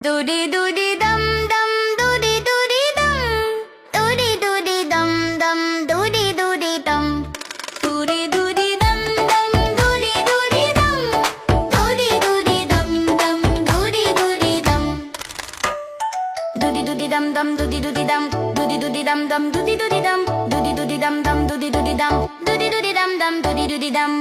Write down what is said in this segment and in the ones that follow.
Doody doody dum dum, doody doody dum, doody doody dum dum, doody doody dum, doody doody dum dum, doody doody dum, doody doody dum dum, doody doody dum, doody doody dum dum, doody doody dum, doody doody dum dum, doody doody dum, doody doody dum dum, doody doody dum, doody doody dum dum, doody doody dum,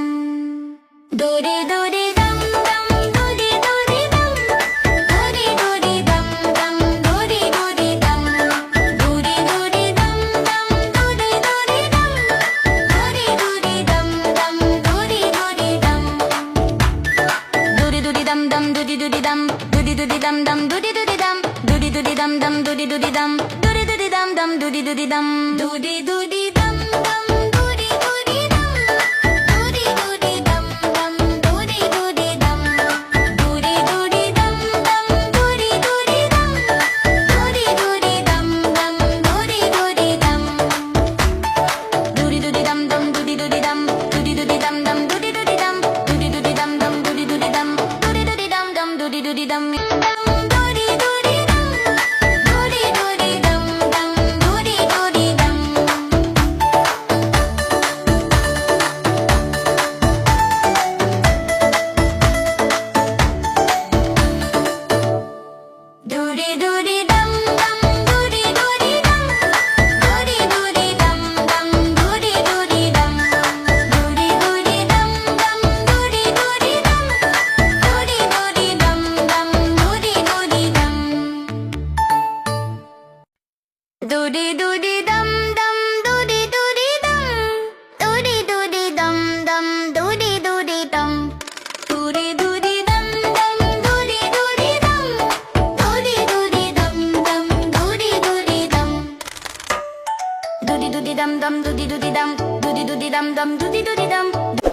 doody doody dum dum. Dum dum doody doody dum doody doody dum dum doody doody dum doody doody dum dum doody doody dum doody doody dum dum doody doody dum doody doody dum dum doody doody dum doody doody dum dum doody doody dum doody doody dum dum doody doody dum doody doody dum dum doody doody dum doody doody dum dum doody doody dum doody doody dum dum doody doody dum doody doody dum dum doody doody dum doody doody dum doody doody dum doody doody dum dum doody doody dum doody doody dum dum doody doody dum doody doody dum dum doody doody dum doody doody dum dum doody doody dum doody doody dum dum doody doody dum doody doody dum dum doody doody dum doody doody dum dum doody doody dum doody doody dum dum doody doody dum doody doody dum dum doody doody dum doody doody dum dum doody doody dum doody doody dum dum doody doody dum